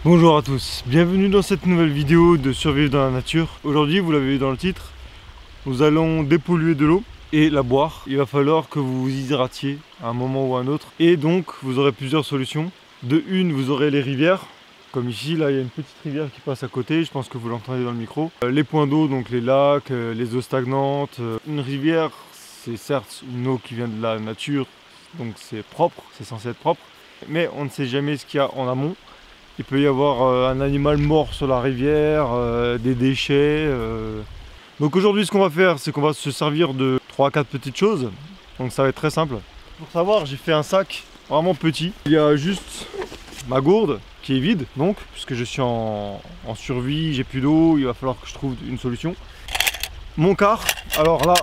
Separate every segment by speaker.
Speaker 1: Bonjour à tous, bienvenue dans cette nouvelle vidéo de survivre dans la nature. Aujourd'hui, vous l'avez vu dans le titre, nous allons dépolluer de l'eau et la boire. Il va falloir que vous vous hydratiez à un moment ou à un autre. Et donc, vous aurez plusieurs solutions. De une, vous aurez les rivières. Comme ici, là, il y a une petite rivière qui passe à côté. Je pense que vous l'entendez dans le micro. Les points d'eau, donc les lacs, les eaux stagnantes. Une rivière, c'est certes une eau qui vient de la nature. Donc c'est propre, c'est censé être propre. Mais on ne sait jamais ce qu'il y a en amont. Il peut y avoir un animal mort sur la rivière, des déchets. Donc aujourd'hui, ce qu'on va faire, c'est qu'on va se servir de 3-4 petites choses. Donc ça va être très simple. Pour savoir, j'ai fait un sac vraiment petit. Il y a juste ma gourde qui est vide, donc, puisque je suis en survie, j'ai plus d'eau, il va falloir que je trouve une solution. Mon quart, alors là,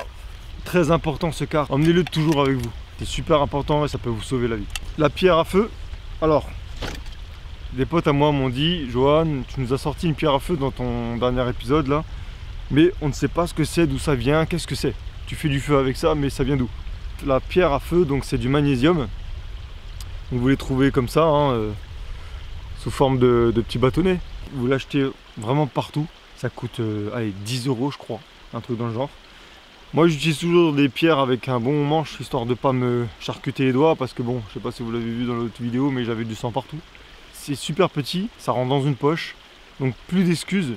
Speaker 1: très important ce quart, emmenez-le toujours avec vous. C'est super important et ça peut vous sauver la vie. La pierre à feu, alors... Des potes à moi m'ont dit, Johan, tu nous as sorti une pierre à feu dans ton dernier épisode là, mais on ne sait pas ce que c'est, d'où ça vient, qu'est-ce que c'est. Tu fais du feu avec ça, mais ça vient d'où? La pierre à feu, donc c'est du magnésium. Donc, vous les trouvez comme ça, hein, sous forme de petits bâtonnets. Vous l'achetez vraiment partout. Ça coûte allez, 10 € je crois, un truc dans le genre. Moi j'utilise toujours des pierres avec un bon manche, histoire de pas me charcuter les doigts, parce que bon, je sais pas si vous l'avez vu dans l'autre vidéo, mais j'avais du sang partout. C'est super petit, ça rentre dans une poche, donc plus d'excuses.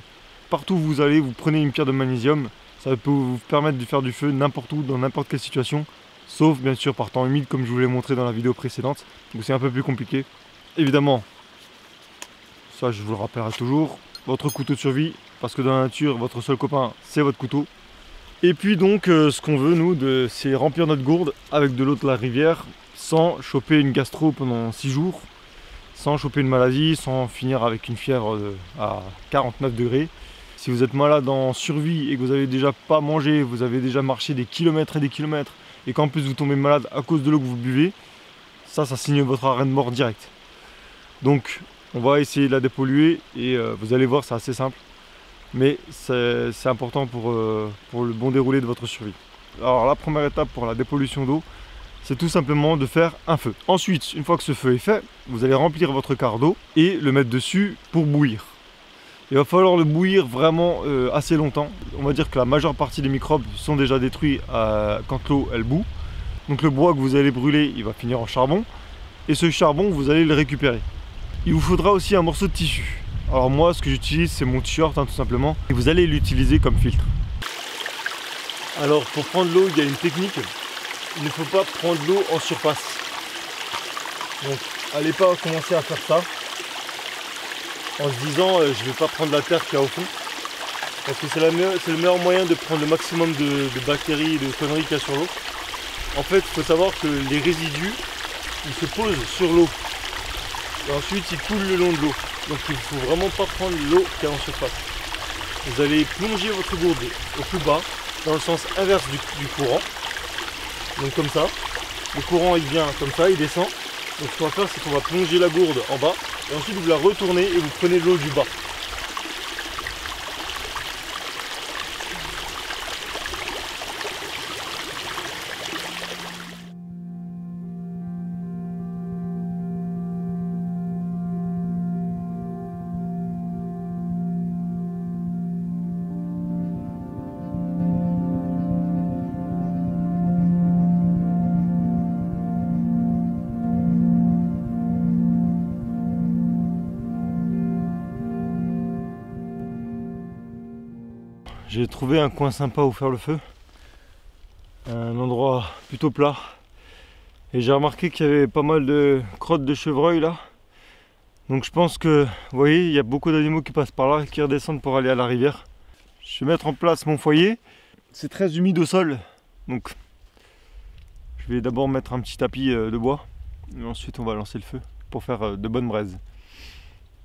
Speaker 1: Partout où vous allez, vous prenez une pierre de magnésium, ça peut vous permettre de faire du feu n'importe où, dans n'importe quelle situation, sauf bien sûr par temps humide comme je vous l'ai montré dans la vidéo précédente, donc c'est un peu plus compliqué. Évidemment, ça je vous le rappellerai toujours, votre couteau de survie, parce que dans la nature, votre seul copain, c'est votre couteau. Et puis donc, ce qu'on veut nous, c'est remplir notre gourde avec de l'eau de la rivière, sans choper une gastro pendant 6 jours. Sans choper une maladie, sans finir avec une fièvre à 49 degrés. Si vous êtes malade en survie et que vous avez déjà pas mangé, vous avez déjà marché des kilomètres et des kilomètres, et qu'en plus vous tombez malade à cause de l'eau que vous buvez, ça signe votre arrêt de mort direct. Donc on va essayer de la dépolluer et vous allez voir, c'est assez simple. Mais c'est important pour le bon déroulé de votre survie. Alors la première étape pour la dépollution d'eau, c'est tout simplement de faire un feu. Ensuite, une fois que ce feu est fait, vous allez remplir votre quart d'eau et le mettre dessus pour bouillir. Il va falloir le bouillir vraiment assez longtemps. On va dire que la majeure partie des microbes sont déjà détruits quand l'eau elle bout. Donc le bois que vous allez brûler, il va finir en charbon. Et ce charbon, vous allez le récupérer. Il vous faudra aussi un morceau de tissu. Alors moi, ce que j'utilise, c'est mon t-shirt, hein, tout simplement. Et vous allez l'utiliser comme filtre. Alors pour prendre l'eau, il y a une technique. Il ne faut pas prendre l'eau en surface. Donc, allez pas commencer à faire ça en se disant je vais pas prendre la terre qu'il y a au fond. Parce que c'est le meilleur moyen de prendre le maximum de bactéries et de conneries qu'il y a sur l'eau. En fait, il faut savoir que les résidus, ils se posent sur l'eau. Et ensuite, ils coulent le long de l'eau. Donc, il ne faut vraiment pas prendre l'eau qu'il y a en surface. Vous allez plonger votre gourde au plus bas, dans le sens inverse du courant. Donc comme ça, le courant il vient comme ça, il descend. Donc ce qu'on va faire, c'est qu'on va plonger la gourde en bas et ensuite vous la retournez et vous prenez l'eau du bas. J'ai trouvé un coin sympa où faire le feu, un endroit plutôt plat, et j'ai remarqué qu'il y avait pas mal de crottes de chevreuil là. Donc je pense que, vous voyez, il y a beaucoup d'animaux qui passent par là et qui redescendent pour aller à la rivière. Je vais mettre en place mon foyer. C'est très humide au sol, donc je vais d'abord mettre un petit tapis de bois, et ensuite on va lancer le feu pour faire de bonnes braises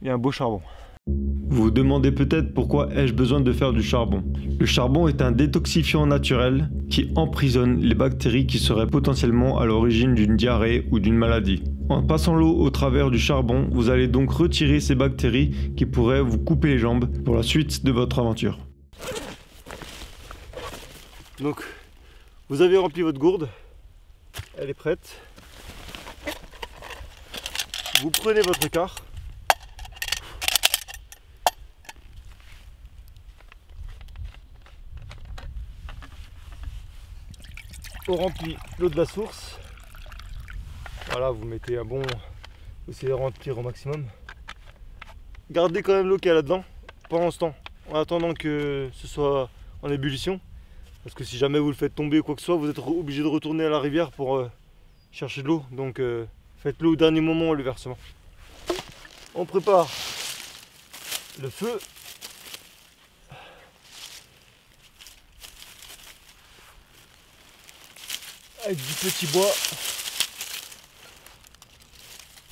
Speaker 1: et un beau charbon. Vous vous demandez peut-être pourquoi ai-je besoin de faire du charbon. Le charbon est un détoxifiant naturel qui emprisonne les bactéries qui seraient potentiellement à l'origine d'une diarrhée ou d'une maladie. En passant l'eau au travers du charbon, vous allez donc retirer ces bactéries qui pourraient vous couper les jambes pour la suite de votre aventure. Donc, vous avez rempli votre gourde, elle est prête. Vous prenez votre quart on remplit l'eau de la source. Voilà, vous mettez un bon... Vous essayez de remplir au maximum. Gardez quand même l'eau qu'il y a là-dedans pendant ce temps, en attendant que ce soit en ébullition. Parce que si jamais vous le faites tomber ou quoi que ce soit, vous êtes obligé de retourner à la rivière pour chercher de l'eau. Donc faites-le au dernier moment, le versement. On prépare le feu. Avec du petit bois.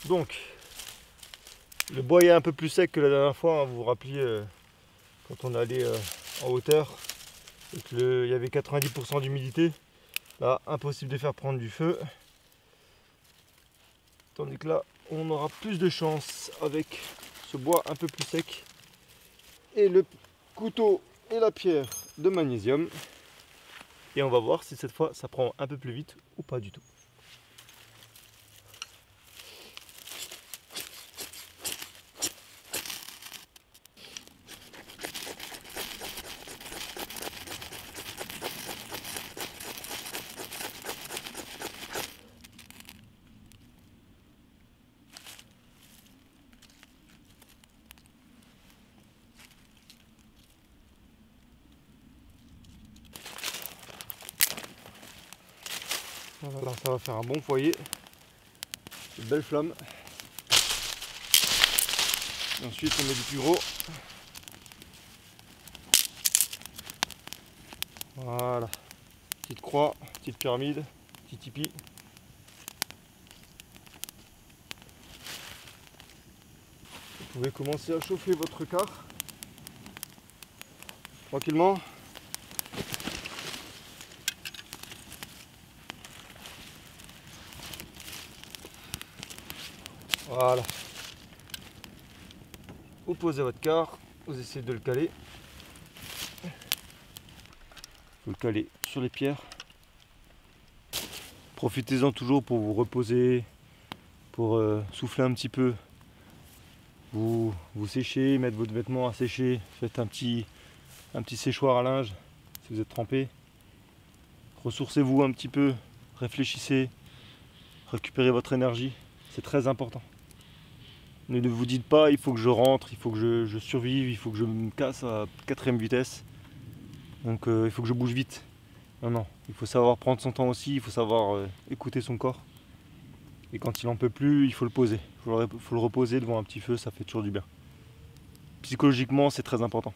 Speaker 1: Donc, le bois est un peu plus sec que la dernière fois, hein, vous vous rappelez quand on allait en hauteur et qu'il y avait 90% d'humidité. Là, impossible de faire prendre du feu. Tandis que là, on aura plus de chance avec ce bois un peu plus sec. Et le couteau et la pierre de magnésium. Et on va voir si cette fois ça prend un peu plus vite ou pas du tout. Voilà, ça va faire un bon foyer. Une belle flamme. Et ensuite on met du plus gros. Voilà. Petite croix, petite pyramide, petit tipi. Vous pouvez commencer à chauffer votre quart. Tranquillement. Voilà. Vous posez votre quart, vous essayez de le caler. Vous le calez sur les pierres. Profitez-en toujours pour vous reposer, pour souffler un petit peu. Vous séchez, mettre votre vêtement à sécher. Faites un petit séchoir à linge si vous êtes trempé. Ressourcez-vous un petit peu, réfléchissez, récupérez votre énergie. C'est très important. Ne vous dites pas il faut que je rentre, il faut que je survive, il faut que je me casse à 4ème vitesse. Donc il faut que je bouge vite. Non, non, il faut savoir prendre son temps aussi, il faut savoir écouter son corps. Et quand il en peut plus, il faut le poser. Il faut le reposer devant un petit feu, ça fait toujours du bien. Psychologiquement, c'est très important.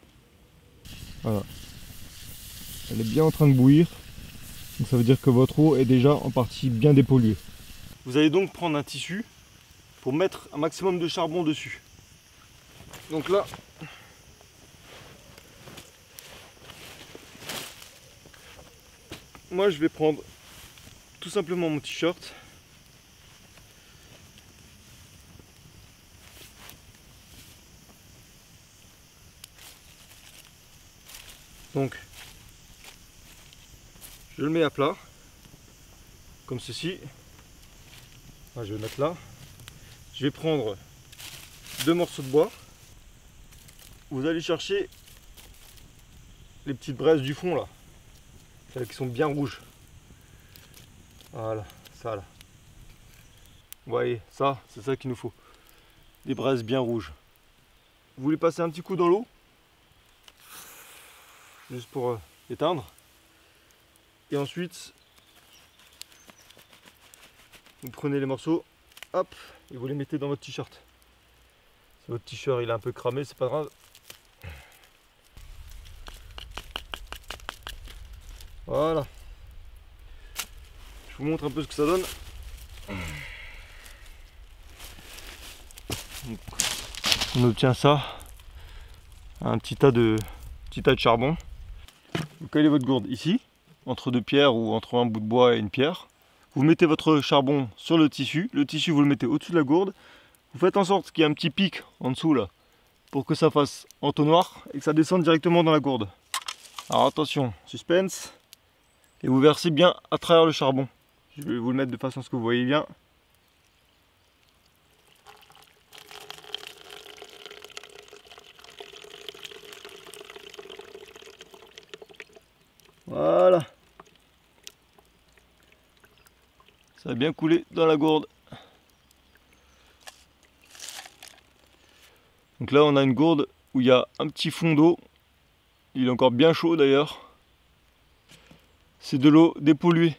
Speaker 1: Voilà. Elle est bien en train de bouillir. Donc ça veut dire que votre eau est déjà en partie bien dépolluée. Vous allez donc prendre un tissu pour mettre un maximum de charbon dessus. Donc là, moi je vais prendre tout simplement mon t-shirt. Donc je le mets à plat, comme ceci. Enfin, je vais le mettre là. Je vais prendre 2 morceaux de bois. Vous allez chercher les petites braises du fond là, celles qui sont bien rouges. Voilà, ça là. Vous voyez, ça, c'est ça qu'il nous faut. Des braises bien rouges. Vous voulez passer un petit coup dans l'eau, juste pour éteindre. Et ensuite, vous prenez les morceaux, hop, et vous les mettez dans votre t-shirt. Si votre t-shirt il est un peu cramé, c'est pas grave. Voilà. Je vous montre un peu ce que ça donne. Donc, on obtient ça, un petit tas de charbon. Vous calez votre gourde ici, entre 2 pierres ou entre un bout de bois et une pierre. Vous mettez votre charbon sur le tissu vous le mettez au-dessus de la gourde. Vous faites en sorte qu'il y ait un petit pic en dessous là, pour que ça fasse entonnoir et que ça descende directement dans la gourde. Alors attention, suspense, et vous versez bien à travers le charbon. Je vais vous le mettre de façon à ce que vous voyez bien. Voilà. Ça a bien coulé dans la gourde. Donc là on a une gourde où il y a un petit fond d'eau. Il est encore bien chaud d'ailleurs. C'est de l'eau dépolluée.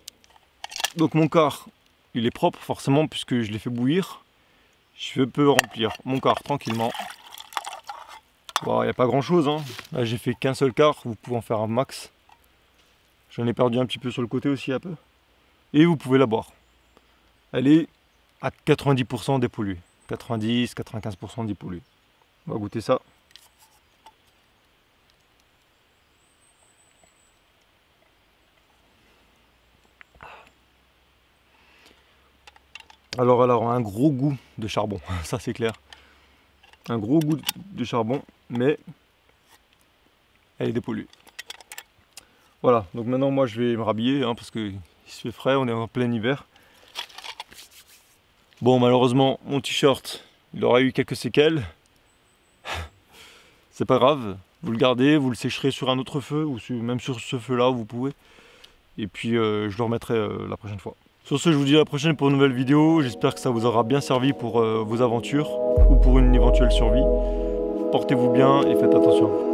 Speaker 1: Donc mon quart, il est propre forcément puisque je l'ai fait bouillir. Je peux remplir mon quart tranquillement. Bon, il n'y a pas grand chose, hein. Là j'ai fait qu'un seul quart, vous pouvez en faire un max. J'en ai perdu un petit peu sur le côté aussi un peu. Et vous pouvez la boire. Elle est à 90% dépolluée. 90-95% dépolluée. On va goûter ça. Alors elle aura un gros goût de charbon, ça c'est clair. Un gros goût de charbon, mais elle est dépolluée. Voilà, donc maintenant moi je vais me rhabiller hein, parce qu'il se fait frais, on est en plein hiver. Bon, malheureusement mon t-shirt il aura eu quelques séquelles. C'est pas grave, vous le gardez, vous le sécherez sur un autre feu ou même sur ce feu là vous pouvez. Et puis je le remettrai la prochaine fois. Sur ce, je vous dis à la prochaine pour une nouvelle vidéo. J'espère que ça vous aura bien servi pour vos aventures ou pour une éventuelle survie. Portez-vous bien et faites attention.